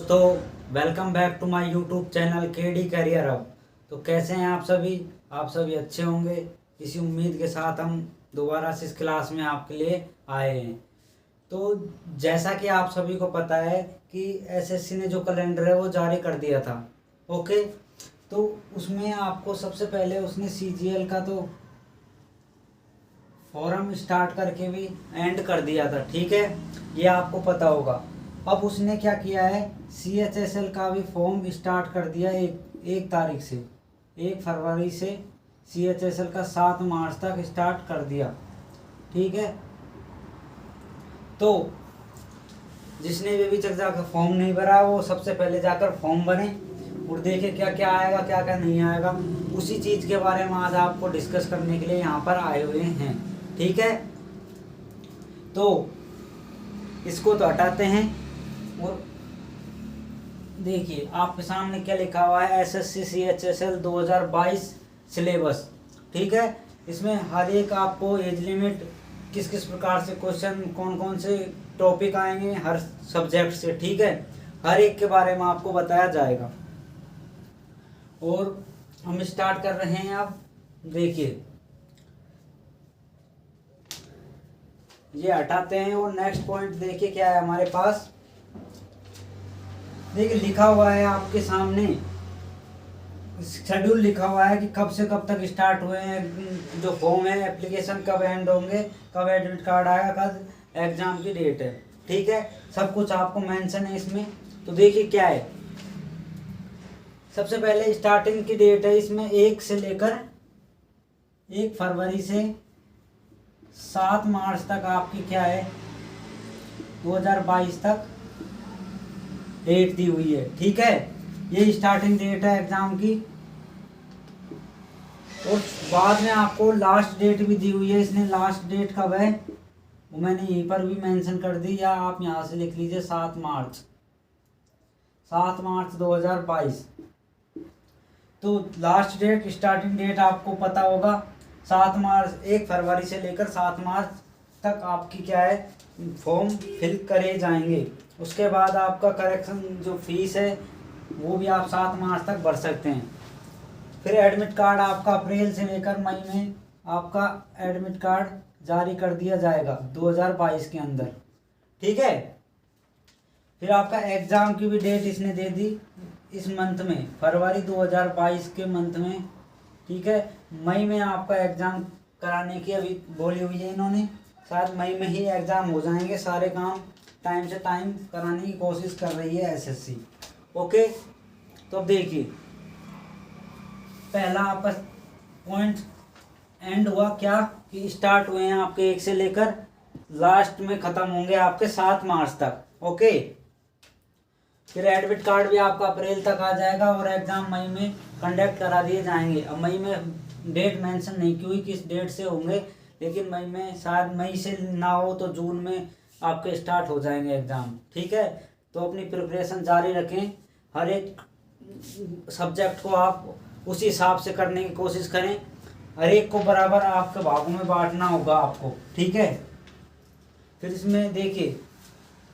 तो welcome back to my YouTube channel KD career hub. तो कैसे हैं आप सभी अच्छे होंगे। इसी उम्मीद के साथ हम दोबारा से इस क्लास में आपके लिए आए हैं। तो जैसा कि आप सभी को पता है कि एसएससी ने जो कैलेंडर है वो जारी कर दिया था। ओके, तो उसमें आपको सबसे पहले उसने सीजीएल का तो फॉरम स्टार्ट करके भी एंड कर दिया था, ठीक है, ये आपको पता होगा। अब उसने क्या किया है, सीएचएसएल का भी फॉर्म स्टार्ट कर दिया एक तारीख से, 1 फरवरी से सीएचएसएल का 7 मार्च तक स्टार्ट कर दिया, ठीक है। तो जिसने भी अभी तक जाकर फॉर्म नहीं भरा वो सबसे पहले जाकर फॉर्म भरें और देखें क्या क्या आएगा क्या क्या नहीं आएगा। उसी चीज़ के बारे में आज आपको डिस्कस करने के लिए यहाँ पर आए हुए हैं, ठीक है। तो इसको तो हटाते हैं और देखिए आपके सामने क्या लिखा हुआ है, एसएससी सीएचएसएल 2022 सिलेबस, ठीक है। इसमें हर एक आपको एज लिमिट, किस किस प्रकार से क्वेश्चन, कौन कौन से टॉपिक आएंगे हर सब्जेक्ट से, ठीक है, हर एक के बारे में आपको बताया जाएगा। और हम स्टार्ट कर रहे हैं। अब देखिए ये हटाते हैं और नेक्स्ट पॉइंट देखिए क्या है हमारे पास। देखिए लिखा हुआ है आपके सामने, शेड्यूल लिखा हुआ है कि कब से कब तक स्टार्ट हुए हैं जो फॉर्म है, एप्लीकेशन कब एंड होंगे, कब एडमिट कार्ड आएगा, कब एग्जाम की डेट है, ठीक है, सब कुछ आपको मेंशन है इसमें। तो देखिए क्या है, सबसे पहले स्टार्टिंग की डेट है इसमें 1 फरवरी से 7 मार्च तक आपकी क्या है 2022 तक डेट दी हुई है, ठीक है। ये स्टार्टिंग डेट है एग्जाम की। और बाद में आपको लास्ट डेट भी दी हुई है इसने। लास्ट डेट कब है वो मैंने यहीं पर भी मेंशन कर दी, या आप यहाँ से लिख लीजिए 7 मार्च 2022। तो लास्ट डेट, स्टार्टिंग डेट आपको पता होगा 7 मार्च, 1 फरवरी से लेकर 7 मार्च तक आपकी क्या है फॉर्म फिल करे जाएंगे। उसके बाद आपका करेक्शन जो फीस है वो भी आप 7 मार्च तक भर सकते हैं। फिर एडमिट कार्ड आपका अप्रैल से लेकर मई में आपका एडमिट कार्ड जारी कर दिया जाएगा 2022 के अंदर, ठीक है। फिर आपका एग्ज़ाम की भी डेट इसने दे दी इस मंथ में, फरवरी 2022 के मंथ में, ठीक है। मई में आपका एग्ज़ाम कराने की अभी बोली हुई है इन्होंने, शायद मई में ही एग्ज़ाम हो जाएंगे। सारे काम टाइम से टाइम कराने की कोशिश कर रही है एसएससी, ओके। तो अब देखिए पहला आपका पॉइंट एंड हुआ क्या कि स्टार्ट हुए हैं आपके 1 से लेकर लास्ट में ख़त्म होंगे आपके 7 मार्च तक, ओके। फिर एडमिट कार्ड भी आपका अप्रैल तक आ जाएगा और एग्ज़ाम मई में कंडक्ट करा दिए जाएंगे। अब मई में डेट मेंशन नहीं की हुई किस डेट से होंगे, लेकिन मई में, शायद मई से ना हो तो जून में आपके स्टार्ट हो जाएंगे एग्ज़ाम, ठीक है। तो अपनी प्रिपरेशन जारी रखें, हर एक सब्जेक्ट को आप उसी हिसाब से करने की कोशिश करें, हर एक को बराबर आपके भागों में बांटना होगा आपको, ठीक है। फिर इसमें देखिए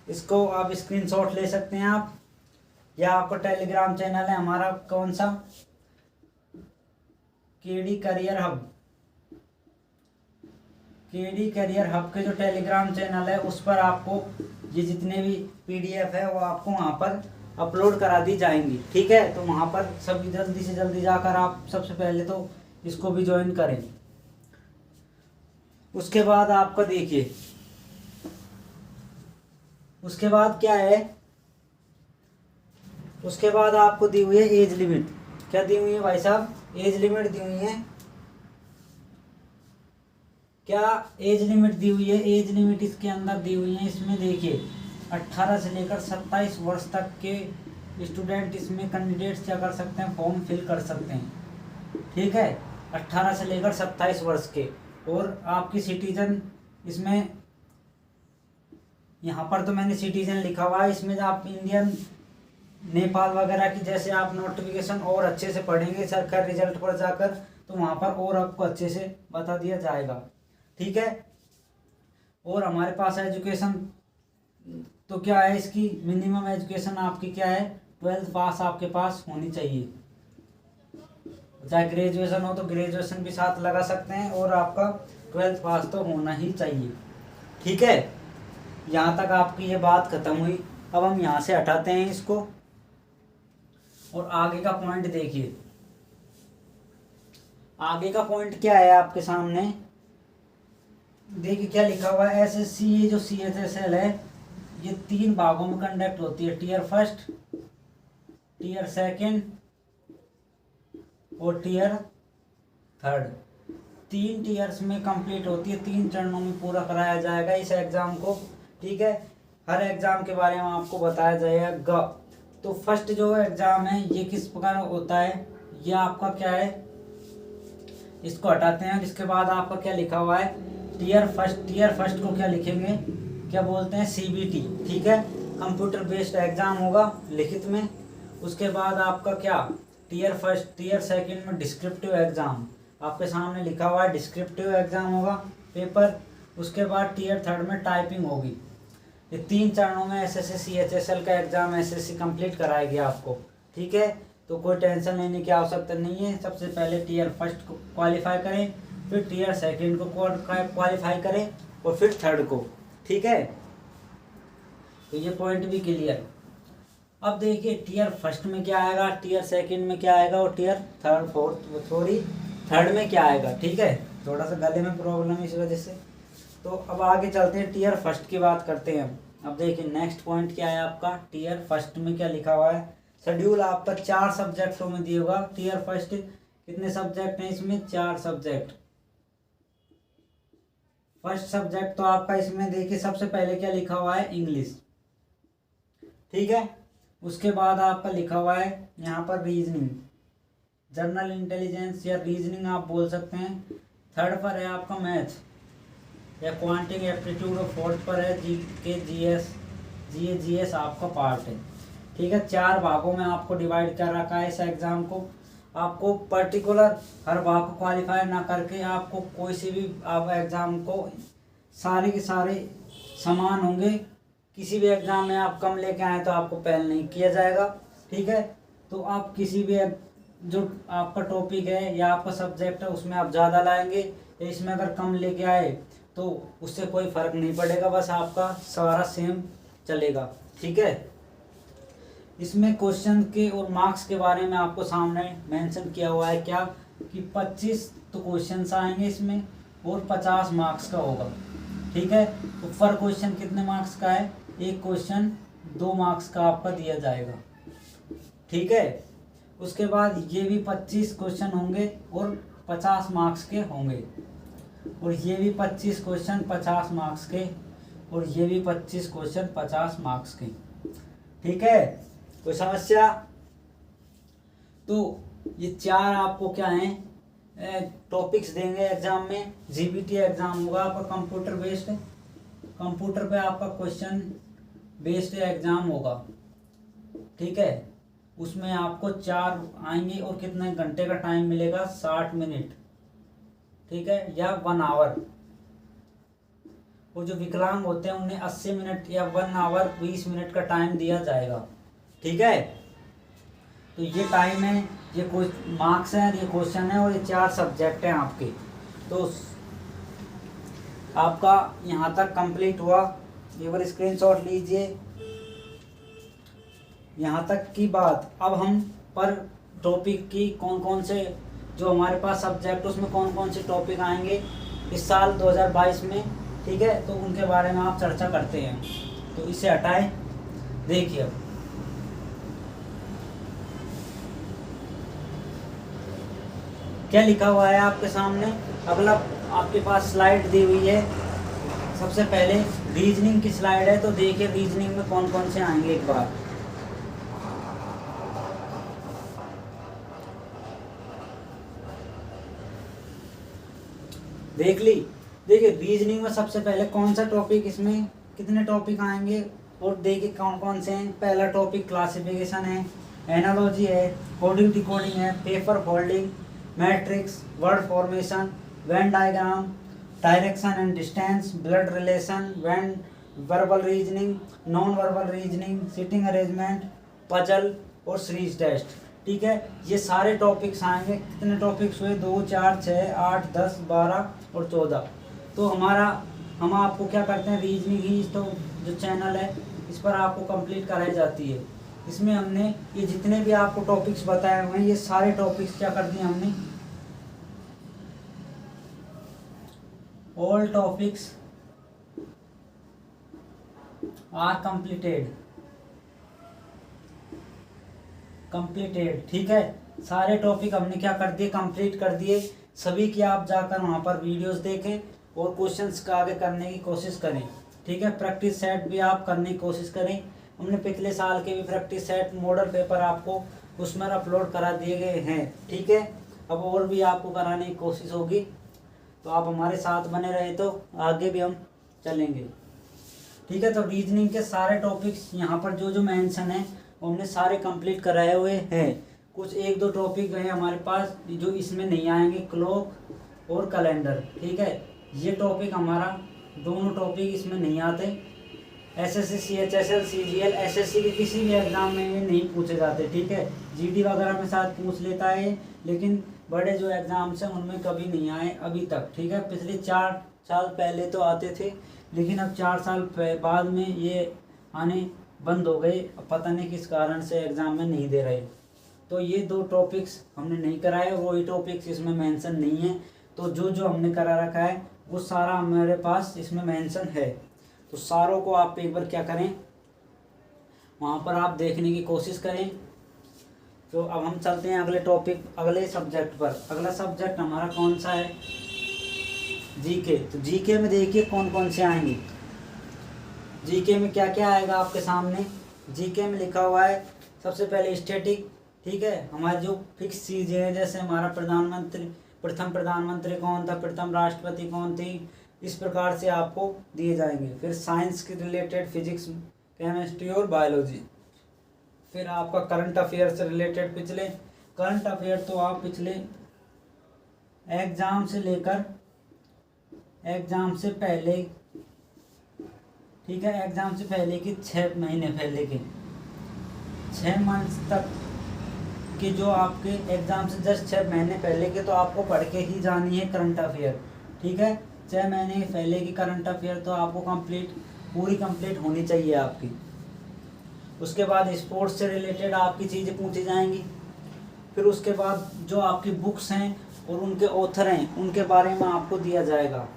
इसको आप स्क्रीनशॉट ले सकते हैं आप, या आपका टेलीग्राम चैनल है हमारा, कौन सा, KD career hub. KD career hub के जो टेलीग्राम चैनल है उस पर आपको ये जितने भी पीडीएफ है वो आपको वहाँ पर अपलोड करा दी जाएंगी, ठीक है। तो वहाँ पर सभी जल्दी से जल्दी जाकर आप सबसे पहले तो इसको भी ज्वाइन करें। उसके बाद आपका देखिए, उसके बाद क्या है, उसके बाद आपको दी हुई है एज लिमिट। क्या दी हुई है भाई साहब, एज लिमिट दी हुई है। क्या एज लिमिट दी हुई है, एज लिमिट इसके अंदर दी हुई है। इसमें देखिए 18 से लेकर 27 वर्ष तक के स्टूडेंट इसमें कैंडिडेट्स क्या कर सकते हैं, फॉर्म फिल कर सकते हैं, ठीक है, 18 से लेकर 27 वर्ष के। और आपकी सिटीजन इसमें, यहाँ पर तो मैंने सिटीजन लिखा हुआ है, इसमें आप इंडियन, नेपाल वगैरह की जैसे आप नोटिफिकेशन और अच्छे से पढ़ेंगे सरकारी रिजल्ट पर जाकर तो वहाँ पर और आपको अच्छे से बता दिया जाएगा, ठीक है। और हमारे पास एजुकेशन तो क्या है, इसकी मिनिमम एजुकेशन आपकी क्या है, 12th पास आपके पास होनी चाहिए। चाहे ग्रेजुएशन हो तो ग्रेजुएशन भी साथ लगा सकते हैं, और आपका 12th पास तो होना ही चाहिए। ठीक है, यहाँ तक आपकी ये बात खत्म हुई। अब हम यहाँ से हटाते हैं इसको, और आगे का पॉइंट देखिए। आगे का पॉइंट क्या है आपके सामने, देखिए क्या लिखा हुआ है। एसएससी, ये जो CHSL है, ये 3 भागों में कंडक्ट होती है, टीयर फर्स्ट, टीयर सेकंड और टीयर थर्ड। 3 टीयर्स में कंप्लीट होती है, 3 चरणों में पूरा कराया जाएगा इस एग्ज़ाम को। ठीक है, हर एग्ज़ाम के बारे में आपको बताया जाएगा। तो फर्स्ट जो एग्ज़ाम है ये किस प्रकार होता है, ये आपका क्या है, इसको हटाते हैं। इसके बाद आपका क्या लिखा हुआ है, टीयर फर्स्ट को क्या लिखेंगे, क्या बोलते हैं, CBT। ठीक है, कंप्यूटर बेस्ड एग्ज़ाम होगा लिखित में। उसके बाद आपका क्या, टीयर फर्स्ट, टीयर सेकंड में डिस्क्रिप्टिव एग्ज़ाम आपके सामने लिखा हुआ है, डिस्क्रिप्टिव एग्ज़ाम होगा पेपर। उसके बाद टीयर थर्ड में टाइपिंग होगी। ये 3 चरणों में SSC CHSL का एग्ज़ाम SSC कंप्लीट कराएगी आपको। ठीक है, तो कोई टेंशन लेने की आवश्यकता नहीं है। सबसे पहले टीयर फर्स्ट को क्वालिफाई करें, फिर टीयर सेकंड को क्वालिफाई करें, और फिर थर्ड को। ठीक है, तो ये पॉइंट भी क्लियर। अब देखिए टीयर फर्स्ट में क्या आएगा, टीयर सेकंड में क्या आएगा, और टीयर थर्ड में क्या आएगा। ठीक है, थोड़ा सा गले में प्रॉब्लम है इस वजह से। तो अब आगे चलते हैं, टीयर फर्स्ट की बात करते हैं। अब देखिए नेक्स्ट पॉइंट क्या है आपका, टीयर फर्स्ट में क्या लिखा हुआ है। शेड्यूल आपका 4 सब्जेक्टों में दिया होगा। टीयर फर्स्ट कितने सब्जेक्ट हैं इसमें, 4 सब्जेक्ट। फर्स्ट सब्जेक्ट तो आपका इसमें देखिए सबसे पहले क्या लिखा हुआ है, इंग्लिश। ठीक है, उसके बाद आपका लिखा हुआ है यहाँ पर रीजनिंग, जनरल इंटेलिजेंस या रीजनिंग आप बोल सकते हैं। थर्ड पर है आपका मैथ या क्वांटिटी एप्टीट्यूड, और फोर्थ पर है GK GS आपका पार्ट है। ठीक है, 4 भागों में आपको डिवाइड कर रखा है इस एग्ज़ाम को। आपको पर्टिकुलर हर भाग को क्वालिफाई ना करके आपको कोई सी भी आप एग्ज़ाम को, सारे के सारे समान होंगे। किसी भी एग्ज़ाम में आप कम लेके आए तो आपको पहल नहीं किया जाएगा। ठीक है, तो आप किसी भी जो आपका टॉपिक है या आपका सब्जेक्ट है उसमें आप ज़्यादा लाएंगे, या इसमें अगर कम लेके आए तो उससे कोई फ़र्क नहीं पड़ेगा, बस आपका सारा सेम चलेगा। ठीक है, इसमें क्वेश्चन के और मार्क्स के बारे में आपको सामने मेंशन किया हुआ है क्या, कि 25 तो क्वेश्चंस आएंगे इसमें, और 50 मार्क्स का होगा। ठीक है, तो पर क्वेश्चन कितने मार्क्स का है, एक क्वेश्चन 2 मार्क्स का आपका दिया जाएगा। ठीक है, उसके बाद ये भी 25 क्वेश्चन होंगे और 50 मार्क्स के होंगे, और ये भी 25 क्वेश्चन 50 मार्क्स के, और ये भी 25 क्वेश्चन 50 मार्क्स के। ठीक है, कोई समस्या। तो ये 4 आपको क्या हैं, टॉपिक्स देंगे एग्जाम में। GBT एग्जाम होगा आपका कंप्यूटर बेस्ड, कंप्यूटर पे आपका क्वेश्चन बेस्ड एग्जाम होगा। ठीक है, उसमें आपको 4 आएंगे, और कितने घंटे का टाइम मिलेगा, 60 मिनट। ठीक है, या 1 आवर। वो जो विकलांग होते हैं उन्हें 80 मिनट या 1 आवर 20 मिनट का टाइम दिया जाएगा। ठीक है, तो ये टाइम है, ये मार्क्स हैं, ये क्वेश्चन है, और ये 4 सब्जेक्ट हैं आपके। तो आपका यहाँ तक कंप्लीट हुआ, ये बार स्क्रीनशॉट लीजिए यहाँ तक की बात। अब हम पर टॉपिक की कौन कौन से जो हमारे पास सब्जेक्ट उसमें कौन कौन से टॉपिक आएंगे इस साल 2022 में। ठीक है, तो उनके बारे में आप चर्चा करते हैं। तो इसे हटाएं, देखिए क्या लिखा हुआ है आपके सामने। अगला आपके पास स्लाइड दी हुई है, सबसे पहले रीजनिंग की स्लाइड है। तो देखिए रीजनिंग में कौन कौन से आएंगे एक बार। देख ली, देखिए रीजनिंग में सबसे पहले कौन सा टॉपिक, इसमें कितने टॉपिक आएंगे और देखिए कौन कौन से हैं। पहला टॉपिक क्लासिफिकेशन है, एनालॉजी है, कोडिंग डिकोडिंग है, paper folding, matrix, word formation, Venn diagram, direction and distance, blood relation, when verbal reasoning, non verbal reasoning, sitting arrangement, puzzle और सीरीज टेस्ट। ठीक है, ये सारे टॉपिक्स आएंगे। कितने टॉपिक्स हुए? 2, 4, 6, 8, 10, 12 और 14। तो हम आपको क्या करते हैं, रीजनिंग ही तो जो चैनल है इस पर आपको कंप्लीट कराई जाती है। इसमें हमने ये जितने भी आपको टॉपिक्स बताए हुए हैं, ये सारे टॉपिक्स क्या कर दिए हमने, ऑल टॉपिक्स आर कंप्लीटेड। ठीक है, सारे टॉपिक हमने क्या कर दिए, कंप्लीट कर दिए। सभी की आप जाकर वहाँ पर वीडियोस देखें और क्वेश्चंस का आगे करने की कोशिश करें। ठीक है, प्रैक्टिस सेट भी आप करने की कोशिश करें। हमने पिछले साल के भी प्रैक्टिस सेट मॉडल पेपर आपको उसमें अपलोड करा दिए गए हैं। ठीक है, अब और भी आपको कराने की कोशिश होगी, तो आप हमारे साथ बने रहे तो आगे भी हम चलेंगे। ठीक है, तो रीजनिंग के सारे टॉपिक्स यहाँ पर जो जो मेंशन है वो हमने सारे कंप्लीट कराए हुए हैं। कुछ 1-2 टॉपिक हैं हमारे पास जो इसमें नहीं आएंगे, क्लॉक और कैलेंडर। ठीक है, ये टॉपिक हमारा दोनों टॉपिक इसमें नहीं आते। एसएससी, सीएचएसएल, सीजीएल, एसएससी के किसी भी एग्जाम में ये नहीं पूछे जाते। ठीक है, जीडी वगैरह में साथ पूछ लेता है, लेकिन बड़े जो एग्जाम्स हैं उनमें कभी नहीं आए अभी तक। ठीक है, पिछले 4 साल पहले तो आते थे, लेकिन अब 4 साल बाद में ये आने बंद हो गए। पता नहीं किस कारण से एग्ज़ाम में नहीं दे रहे। तो ये 2 टॉपिक्स हमने नहीं कराए, वही टॉपिक्स इसमें मेंशन नहीं है। तो जो जो हमने करा रखा है वो सारा हमारे पास इसमें मेंशन है। तो सारों को आप एक बार क्या करें, वहाँ पर आप देखने की कोशिश करें। तो अब हम चलते हैं अगले टॉपिक, अगले सब्जेक्ट पर। अगला सब्जेक्ट हमारा कौन सा है? जीके। तो जीके में देखिए कौन कौन से आएंगे। जीके में क्या क्या आएगा आपके सामने। जीके में लिखा हुआ है सबसे पहले स्टैटिक। ठीक है, हमारी जो फिक्स चीज़ें हैं, जैसे हमारा प्रथम प्रधानमंत्री कौन था, प्रथम राष्ट्रपति कौन थी, इस प्रकार से आपको दिए जाएंगे। फिर साइंस के रिलेटेड फिजिक्स, केमिस्ट्री और बायोलॉजी। फिर आपका करंट अफेयर से रिलेटेड पिछले करंट अफेयर तो आप पिछले एग्ज़ाम से लेकर एग्ज़ाम से पहले, ठीक है, एग्ज़ाम से पहले की 6 महीने पहले के 6 मंथ्स तक कि जो आपके एग्ज़ाम से जस्ट 6 महीने पहले के तो आपको पढ़ के ही जानी है करंट अफेयर। ठीक है, 6 महीने पहले की करंट अफेयर तो आपको पूरी कंप्लीट होनी चाहिए आपकी। उसके बाद स्पोर्ट्स से रिलेटेड आपकी चीज़ें पूछी जाएंगी। फिर उसके बाद जो आपकी बुक्स हैं और उनके ऑथर हैं उनके बारे में आपको दिया जाएगा।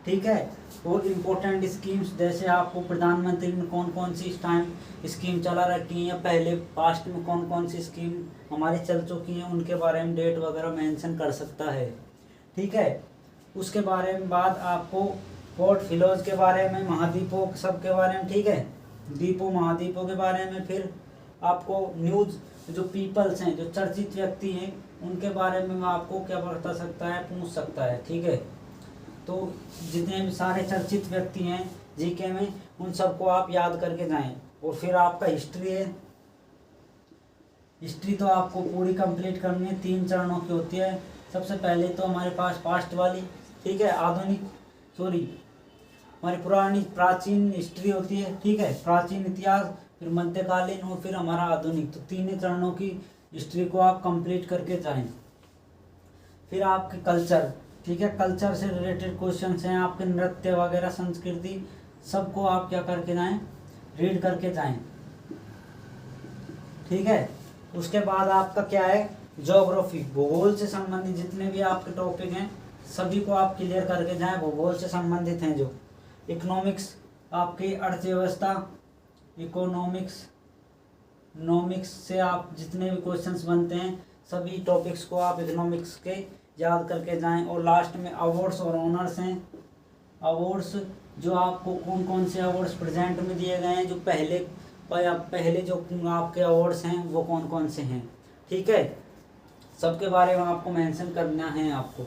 ठीक है, और इम्पोर्टेंट स्कीम्स, जैसे आपको प्रधानमंत्री ने कौन कौन सी इस टाइम स्कीम चला रखी है, पहले पास्ट में कौन कौन सी स्कीम हमारी चल चुकी हैं, उनके बारे में डेट वगैरह मेंशन कर सकता है। ठीक है, उसके बारे में बाद आपको पोर्टफोलियोज के बारे में, महाद्वीपों सब के बारे में, ठीक है, द्वीपों महाद्वीपों के बारे में। फिर आपको न्यूज़, जो पीपल्स हैं, जो चर्चित व्यक्ति हैं, उनके बारे में आपको क्या बता सकता है, पूछ सकता है। ठीक है, तो जितने भी सारे चर्चित व्यक्ति हैं जीके में, उन सबको आप याद करके जाएं। और फिर आपका हिस्ट्री है। हिस्ट्री तो आपको पूरी कंप्लीट करनी है, 3 चरणों की होती है। सबसे पहले तो हमारे पास पास्ट वाली, ठीक है, हमारी पुरानी प्राचीन हिस्ट्री होती है। ठीक है, प्राचीन इतिहास, फिर मध्यकालीन और फिर हमारा आधुनिक। तो 3 चरणों की हिस्ट्री को आप कंप्लीट करके जाएं। फिर आपके कल्चर, ठीक है, कल्चर से रिलेटेड क्वेश्चन हैं, आपके नृत्य वगैरह, संस्कृति, सबको आप क्या करके जाएं, रीड करके जाएं। ठीक है, उसके बाद आपका क्या है, ज्योग्राफी, भूगोल से संबंधित जितने भी आपके टॉपिक हैं सभी को आप क्लियर करके जाएं। भूगोल से संबंधित हैं जो इकोनॉमिक्स, आपकी अर्थव्यवस्था, इकोनॉमिक्स से आप जितने भी क्वेश्चंस बनते हैं सभी टॉपिक्स को आप इकोनॉमिक्स के याद करके जाएं। और लास्ट में अवार्ड्स और ऑनर्स हैं। अवार्ड्स जो आपको कौन कौन से अवार्ड्स प्रेजेंट में दिए गए हैं, जो पहले जो आपके अवार्ड्स हैं वो कौन कौन से हैं। ठीक है, सबके बारे में आपको मेंशन करना है आपको।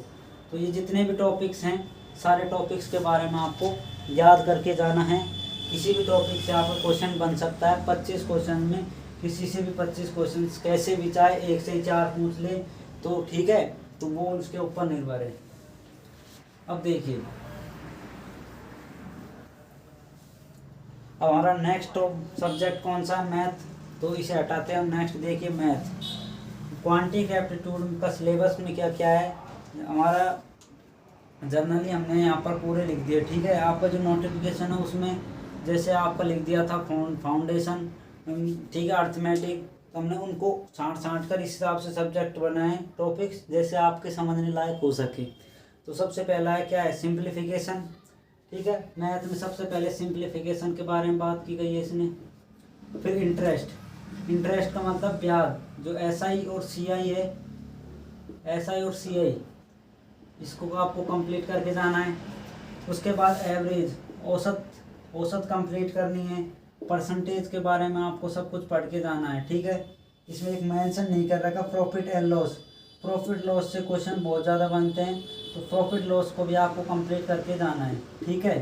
तो ये जितने भी टॉपिक्स हैं सारे टॉपिक्स के बारे में आपको याद करके जाना है। किसी भी टॉपिक से आपका क्वेश्चन बन सकता है। 25 क्वेश्चन में किसी से भी 25 क्वेश्चन कैसे भी, चाहे 1 से 4 पूछ ले तो ठीक है, तो वो उसके ऊपर निर्भर है। अब देखिए, अब हमारा नेक्स्ट सब्जेक्ट कौन सा, मैथ, तो इसे हटाते हैं। नेक्स्ट देखिए मैथ, क्वांटिक एप्टीट्यूड का सिलेबस में क्या क्या है हमारा, जनरली हमने यहाँ पर पूरे लिख दिए, ठीक है। आपका जो नोटिफिकेशन है उसमें जैसे आपका लिख दिया था फाउंडेशन, ठीक है, अर्थमेटिक, हमने उनको छांट कर इस हिसाब से सब्जेक्ट बनाए टॉपिक्स जैसे आपके समझने लायक हो सके। तो सबसे पहला है क्या है, सिंप्लीफिकेशन, ठीक है। मैथ में सबसे पहले सिंप्लीफिकेशन के बारे में बात की गई है इसने। फिर इंटरेस्ट, इंटरेस्ट का मतलब ब्याज, जो SI और CI है, SI और CI, इसको आपको कंप्लीट करके जाना है। उसके बाद एवरेज, औसत, औसत कंप्लीट करनी है। परसेंटेज के बारे में आपको सब कुछ पढ़ के जाना है, ठीक है। इसमें एक मेंशन नहीं कर रखा profit and loss, profit loss से क्वेश्चन बहुत ज़्यादा बनते हैं, तो प्रॉफिट लॉस को भी आपको कंप्लीट करके जाना है, ठीक है।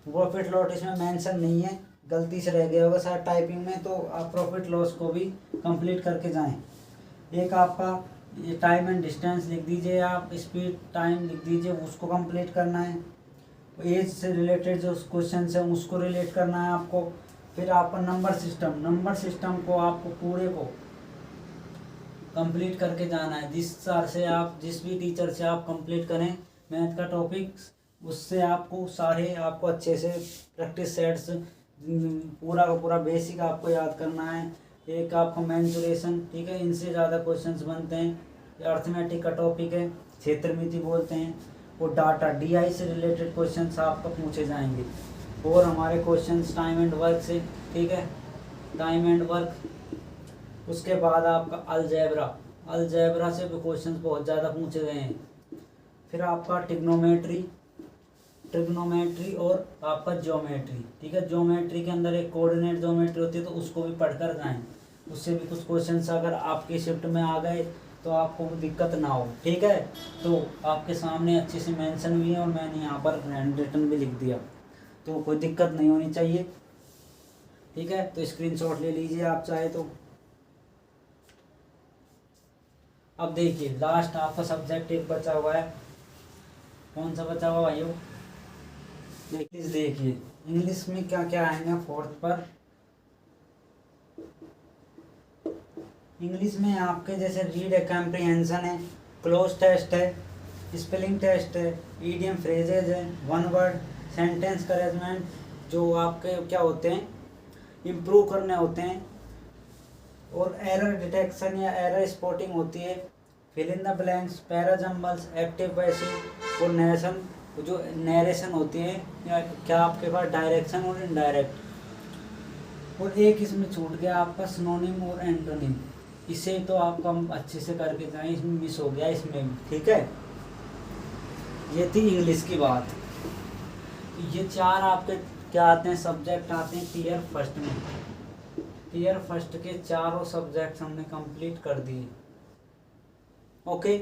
प्रॉफिट लॉस इसमें मेंशन नहीं है, गलती से रह गया होगा शायद टाइपिंग में, तो आप प्रॉफिट लॉस को भी कंप्लीट करके जाएं। एक आपका ये टाइम एंड डिस्टेंस लिख दीजिए, आप स्पीड टाइम लिख दीजिए, उसको कंप्लीट करना है। एज से रिलेटेड जो क्वेश्चन है उसको रिलेट करना है आपको। फिर आपका नंबर सिस्टम, नंबर सिस्टम को आपको पूरे को कंप्लीट करके जाना है। जिस सर से आप, जिस भी टीचर से आप कंप्लीट करें मैथ का टॉपिक्स, उससे आपको सारे आपको अच्छे से प्रैक्टिस सेट्स पूरा का पूरा बेसिक आपको याद करना है। एक आपका मेंसुरेशन, ठीक है, इनसे ज़्यादा क्वेश्चंस बनते हैं। अर्थमेटिक का टॉपिक है, क्षेत्रमिति बोलते हैं। वो डाटा DI से रिलेटेड क्वेश्चंस आपको पूछे जाएंगे। और हमारे क्वेश्चंस टाइम एंड वर्क से, ठीक है, टाइम एंड वर्क। उसके बाद आपका अलजेब्रा, अलजेब्रा से भी क्वेश्चंस बहुत ज़्यादा पूछे गए हैं। फिर आपका ट्रिग्नोमेट्री, ट्रिग्नोमेट्री और आपका ज्योमेट्री, ठीक है। ज्योमेट्री के अंदर एक कोऑर्डिनेट ज्योमेट्री होती है, तो उसको भी पढ़कर जाएं। उससे भी कुछ क्वेश्चंस अगर आपकी शिफ्ट में आ गए तो आपको दिक्कत ना हो, ठीक है। तो आपके सामने अच्छे से मेंशन भी है और मैंने यहाँ पर हैंड रिटन भी लिख दिया, तो कोई दिक्कत नहीं होनी चाहिए, ठीक है। तो स्क्रीनशॉट ले लीजिए आप चाहे तो। अब देखिए लास्ट आपका सब्जेक्ट एक बचा हुआ है, कौन सा बचा हुआ भाइयों, देखिए इंग्लिश में क्या क्या आएंगे फोर्थ पर। इंग्लिश में आपके जैसे रीड है, कॉम्प्रिहेंशन है, क्लोज टेस्ट है, स्पेलिंग टेस्ट है, इडियम फ्रेजेज है, वन वर्ड, सेंटेंस करेजमेंट, जो आपके क्या होते हैं इम्प्रूव करने होते हैं, और एरर डिटेक्शन या एरर स्पॉटिंग होती है, fill in the blanks, parajumbles, active passive, और नरेशन, जो नरेशन होती है या क्या आपके पास डायरेक्शन और इनडायरेक्ट। और एक इसमें छूट गया आपका सिनोनिम और एंटोनिम, इसे तो आपको हम अच्छे से करके जाएं, इसमें मिस हो गया इसमें भी, ठीक है। ये थी इंग्लिश की बात। ये चार आपके क्या आते हैं, सब्जेक्ट आते हैं टीयर फर्स्ट में। टीयर फर्स्ट के चारों सब्जेक्ट्स हमने कंप्लीट कर दिए, ओके।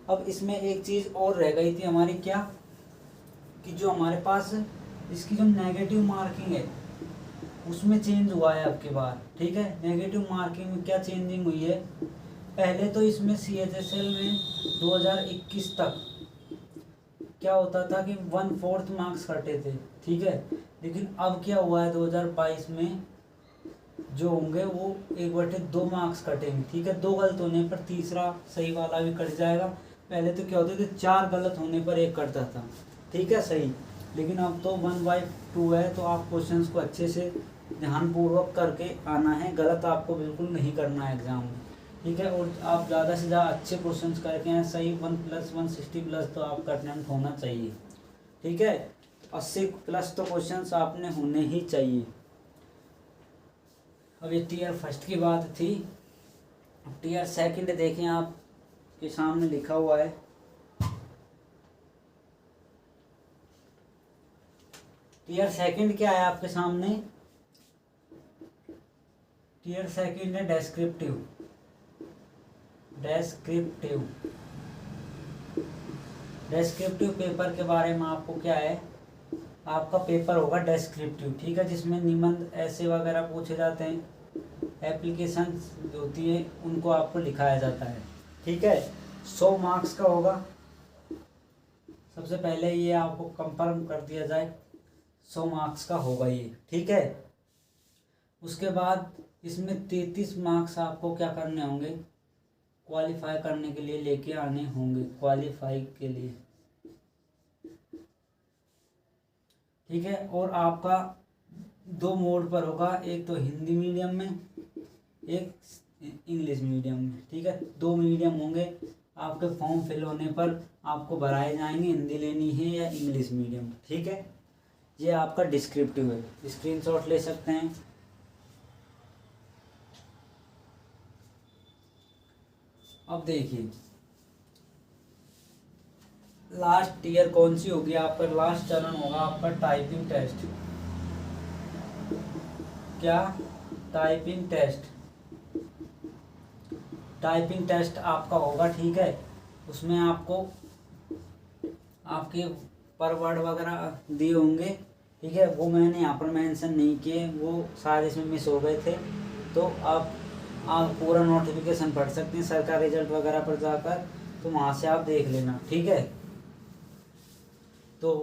अब इसमें एक चीज़ और रह गई थी हमारी, क्या कि जो हमारे पास इसकी जो नेगेटिव मार्किंग है उसमें चेंज हुआ है अब की बार, ठीक है। नेगेटिव मार्किंग में क्या चेंजिंग हुई है, पहले तो इसमें CHSL में 2021 तक क्या होता था कि 1/4 मार्क्स कटे थे, ठीक है। लेकिन अब क्या हुआ है 2022 में, जो होंगे वो 1/2 मार्क्स कटेंगे, ठीक है। 2 गलत होने पर तीसरा सही वाला भी कट जाएगा। पहले तो क्या होते थे 4 गलत होने पर 1 कटता था, ठीक है, सही। लेकिन अब तो 1/2 है, तो आप क्वेश्चंस को अच्छे से ध्यानपूर्वक करके आना है, गलत आपको बिल्कुल नहीं करना है एग्जाम में, ठीक है। और आप ज़्यादा से ज़्यादा अच्छे क्वेश्चंस करके हैं, सही 1+, 160+ तो आपका अटेम्प्ट होना चाहिए, ठीक है। 80+ तो क्वेश्चंस आपने होने ही चाहिए। अब ये टीयर फर्स्ट की बात थी। टीयर सेकंड देखें, आप के सामने लिखा हुआ है, टीयर सेकंड क्या है आपके सामने, टीयर सेकंड है डेस्क्रिप्टिव, डेस्क्रिप्टिव, डेस्क्रिप्टिव पेपर के बारे में आपको क्या है, आपका पेपर होगा डेस्क्रिप्टिव, ठीक है, जिसमें निबंध ऐसे वगैरह पूछे जाते हैं, एप्लीकेशन जो होती है उनको आपको लिखाया जाता है, ठीक है। 100 मार्क्स का होगा। सबसे पहले ये आपको कंफर्म कर दिया जाए, 100 मार्क्स का होगा ये, ठीक है। उसके बाद इसमें 33 मार्क्स आपको क्या करने होंगे, क्वालिफाई करने के लिए लेके आने होंगे, क्वालिफाई के लिए, ठीक है। और आपका 2 मोड पर होगा, एक तो हिंदी मीडियम में, एक इंग्लिश मीडियम में, ठीक है। 2 मीडियम होंगे। आपके फॉर्म फिल होने पर आपको भराए जाएंगे, हिंदी लेनी है या इंग्लिश मीडियम, ठीक है। ये आपका डिस्क्रिप्टिव है, स्क्रीनशॉट ले सकते हैं। अब देखिए लास्ट ईयर कौन सी होगी, आपका लास्ट चरण होगा आपका टाइपिंग टेस्ट। क्या, टाइपिंग टेस्ट, टाइपिंग टेस्ट आपका होगा, ठीक है। उसमें आपको आपके पर वर्ड वगैरह दिए होंगे, ठीक है। वो मैंने यहाँ पर मेंशन नहीं किए, वो सारे इसमें मिस हो गए थे। तो आप पूरा नोटिफिकेशन पढ़ सकते हैं सरकार रिजल्ट वगैरह पर जाकर, तो वहाँ से आप देख लेना, ठीक है। तो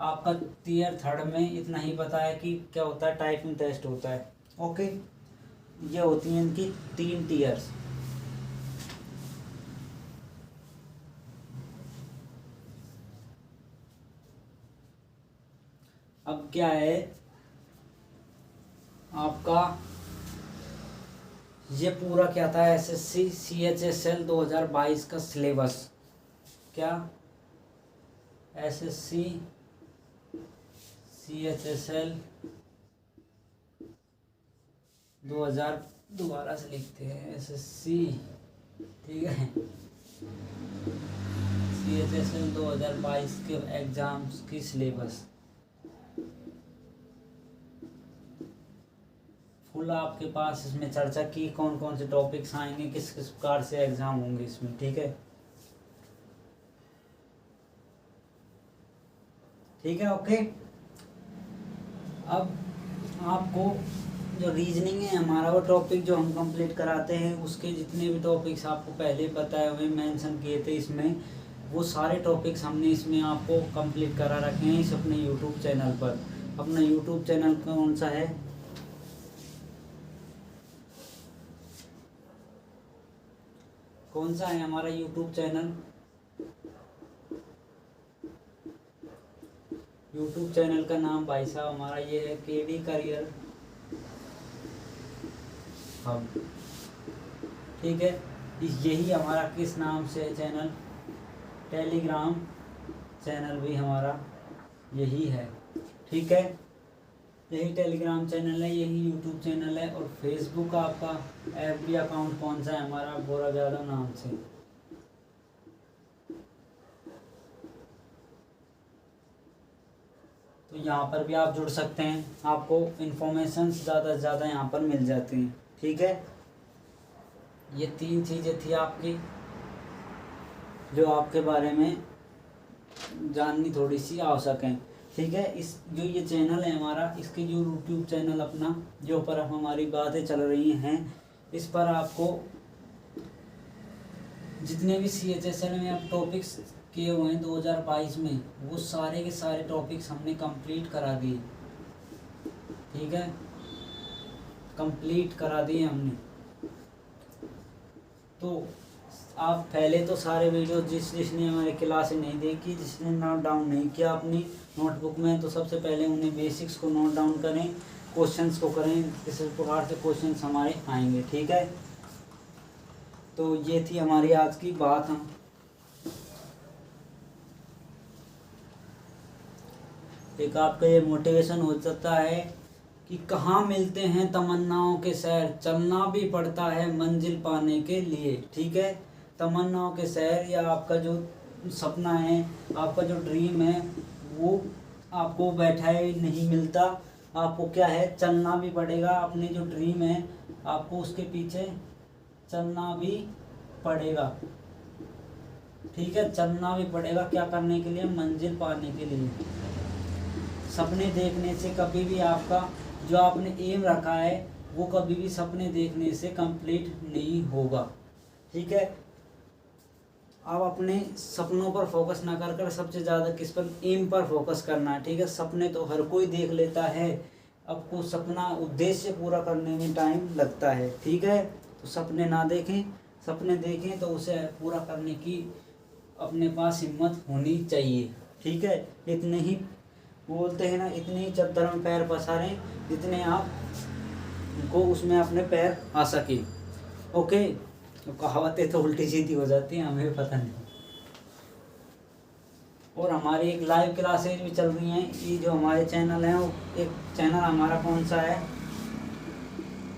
आपका ईयर 3 में इतना ही पता है कि क्या होता है, टाइपिंग टेस्ट होता है, ओके। ये होती हैं इनकी 3 टीयर्स। अब क्या है आपका, ये पूरा क्या था, SSC CHSL 2022 का सिलेबस। क्या, SSC CHSL 2000, दोबारा से लिखते हैं SSC, ठीक है, CHSL 2022 के एग्ज़ाम्स की सिलेबस फुल आपके पास इसमें चर्चा की, कौन कौन से टॉपिक्स आएंगे, किस किस प्रकार से एग्ज़ाम होंगे इसमें, ठीक है, ठीक है, ओके। अब आपको जो रीजनिंग है हमारा, वो टॉपिक जो हम कंप्लीट कराते हैं, उसके जितने भी टॉपिक्स आपको पहले बताए हुए मेंशन किए थे इसमें, वो सारे टॉपिक्स हमने इसमें आपको कंप्लीट करा रखे हैं इस अपने यूट्यूब चैनल पर। अपना यूट्यूब चैनल कौन सा है, कौन सा है हमारा यूट्यूब चैनल, यूट्यूब चैनल का नाम भाई साहब हमारा ये है KD करियर हब, ठीक है। यही हमारा किस नाम से है चैनल, टेलीग्राम चैनल भी हमारा यही है, ठीक है। यही टेलीग्राम चैनल है, यही यूट्यूब चैनल है। और फेसबुक आपका FB अकाउंट कौन सा है हमारा, गौरव यादव नाम से। तो यहाँ पर भी आप जुड़ सकते हैं, आपको इन्फॉर्मेशन ज़्यादा से ज़्यादा यहाँ पर मिल जाती हैं, ठीक है। ये 3 चीज़ें थी आपकी जो आपके बारे में जाननी थोड़ी सी आवश्यक है, ठीक है। इस जो ये चैनल है हमारा, इसके जो यूट्यूब चैनल अपना जो पर हमारी बातें चल रही हैं, इस पर आपको जितने भी CHSL में अब टॉपिक्स किए हुए हैं 2022 में, वो सारे के सारे टॉपिक्स हमने कंप्लीट करा दिए, ठीक है, कंप्लीट करा दिए हमने। तो आप पहले तो सारे वीडियो जिसने हमारी क्लास नहीं देखी, जिसने नोट डाउन नहीं किया अपनी नोटबुक में, तो सबसे पहले उन्हें बेसिक्स को नोट डाउन करें, क्वेश्चंस को करें, किस प्रकार से क्वेश्चंस हमारे आएंगे, ठीक है। तो ये थी हमारी आज की बात। हम एक आपका ये मोटिवेशन हो सकता है कि कहाँ मिलते हैं तमन्नाओं के शहर, चलना भी पड़ता है मंजिल पाने के लिए, ठीक है। तमन्नाओं के शहर, या आपका जो सपना है, आपका जो ड्रीम है, वो आपको बैठाए नहीं मिलता, आपको क्या है, चलना भी पड़ेगा। अपने जो ड्रीम है आपको उसके पीछे चलना भी पड़ेगा, ठीक है, चलना भी पड़ेगा। क्या करने के लिए, मंजिल पाने के लिए। सपने देखने से कभी भी आपका जो आपने एम रखा है वो कभी भी सपने देखने से कंप्लीट नहीं होगा, ठीक है। आप अपने सपनों पर फोकस ना कर कर सबसे ज़्यादा किस पर, एम पर फोकस करना है, ठीक है। सपने तो हर कोई देख लेता है, आपको सपना उद्देश्य पूरा करने में टाइम लगता है, ठीक है। तो सपने ना देखें, सपने देखें तो उसे पूरा करने की अपने पास हिम्मत होनी चाहिए, ठीक है। इतने ही बोलते हैं ना, इतने ही चद्दर में पैर पसारें जितने आप को उसमें अपने पैर आ सके, ओके। तो कहावतें तो उल्टी सीधी हो जाती हैं, हमें पता नहीं। और हमारी एक लाइव क्लासेज भी चल रही हैं, ये जो हमारे चैनल हैं, वो एक चैनल हमारा कौन सा है,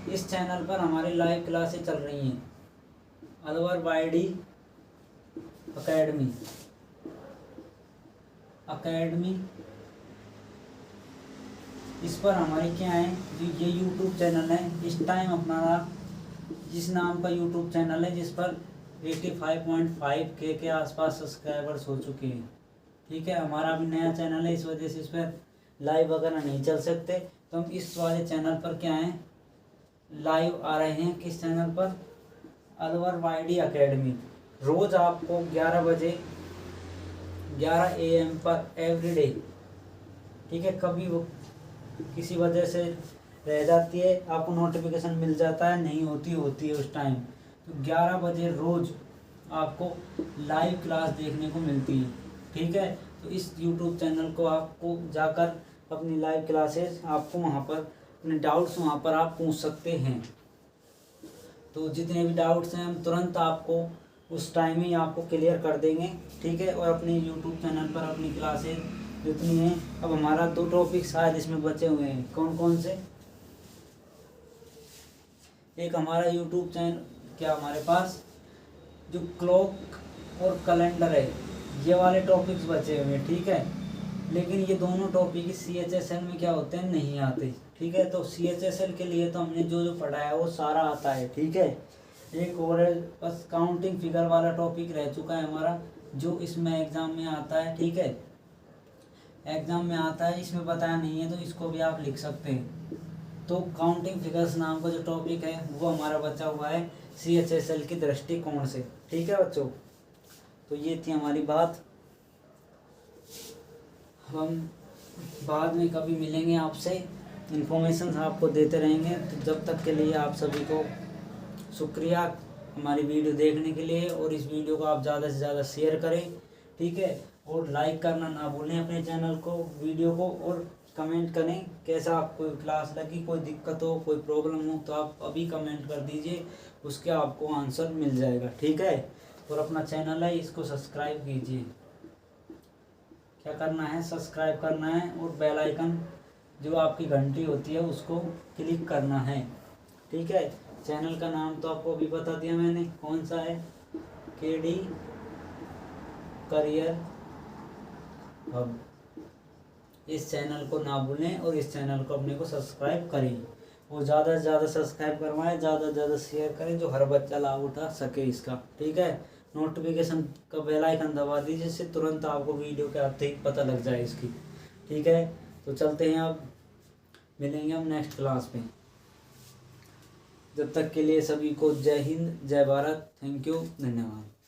इस चैनल पर हमारी लाइव क्लासेज चल रही हैं, अलवर वाईडी अकेडमी। इस पर हमारी क्या है, जो ये यूट्यूब चैनल है, इस टाइम अपना जिस नाम का यूट्यूब चैनल है, जिस पर 85.5K के आसपास सब्सक्राइबर्स हो चुके हैं, ठीक है। हमारा अभी नया चैनल है, इस वजह से इस पर लाइव वगैरह नहीं चल सकते, तो हम इस वाले चैनल पर क्या है, लाइव आ रहे हैं। किस चैनल पर, अलवर वाईडी अकेडमी। रोज़ आपको 11 बजे 11 AM पर एवरीडे, ठीक है। कभी वो किसी वजह से रह जाती है, आपको नोटिफिकेशन मिल जाता है, नहीं होती है उस टाइम, तो 11 बजे रोज़ आपको लाइव क्लास देखने को मिलती है, ठीक है। तो इस यूट्यूब चैनल को आपको जाकर अपनी लाइव क्लासेस, आपको वहाँ पर अपने डाउट्स वहाँ पर आप पूछ सकते हैं। तो जितने भी डाउट्स हैं हम तुरंत आपको उस टाइम ही आपको क्लियर कर देंगे, ठीक है। और अपने यूट्यूब चैनल पर अपनी क्लासेस जितनी हैं, अब हमारा 2 टॉपिक शायद इसमें बचे हुए हैं, कौन कौन से, एक हमारा यूट्यूब चैनल क्या हमारे पास जो क्लॉक और कैलेंडर है, ये वाले टॉपिक्स बचे हुए हैं, ठीक है। लेकिन ये दोनों टॉपिक CHSL में क्या होते हैं, नहीं आते, ठीक है। तो CHSL के लिए तो हमने जो जो पढ़ा है वो सारा आता है, ठीक है। एक और है बस काउंटिंग फिगर वाला टॉपिक रह चुका है हमारा, जो इसमें एग्ज़ाम में आता है, ठीक है। एग्ज़ाम में आता है, इसमें बताया नहीं है तो इसको भी आप लिख सकते हैं। तो काउंटिंग फिगर्स नाम का जो टॉपिक है वो हमारा बचा हुआ है CHSL की दृष्टिकोण से, ठीक है बच्चों। तो ये थी हमारी बात, हम बाद में कभी मिलेंगे आपसे, इन्फॉर्मेशन आपको देते रहेंगे। तो जब तक के लिए आप सभी को शुक्रिया हमारी वीडियो देखने के लिए, और इस वीडियो को आप ज़्यादा से ज़्यादा शेयर करें, ठीक है। और लाइक करना ना भूलें अपने चैनल को, वीडियो को, और कमेंट करें कैसा आपको क्लास लगी, कोई दिक्कत हो, कोई प्रॉब्लम हो तो आप अभी कमेंट कर दीजिए, उसके आपको आंसर मिल जाएगा, ठीक है। और अपना चैनल है, इसको सब्सक्राइब कीजिए, क्या करना है, सब्सक्राइब करना है, और बेल आइकन जो आपकी घंटी होती है उसको क्लिक करना है, ठीक है। चैनल का नाम तो आपको अभी बता दिया मैंने, कौन सा है, KD करियर हब। इस चैनल को ना भूलें और इस चैनल को अपने को सब्सक्राइब करें, और ज़्यादा से ज़्यादा सब्सक्राइब करवाएं, ज़्यादा से ज़्यादा शेयर करें, जो हर बच्चा लाभ उठा सके इसका, ठीक है। नोटिफिकेशन का बेल आइकन दबा दीजिए, जिससे तुरंत आपको वीडियो के आते ही पता लग जाए इसकी, ठीक है। तो चलते हैं, अब मिलेंगे हम नेक्स्ट क्लास में। जब तक के लिए सभी को जय हिंद, जय भारत, थैंक यू, धन्यवाद।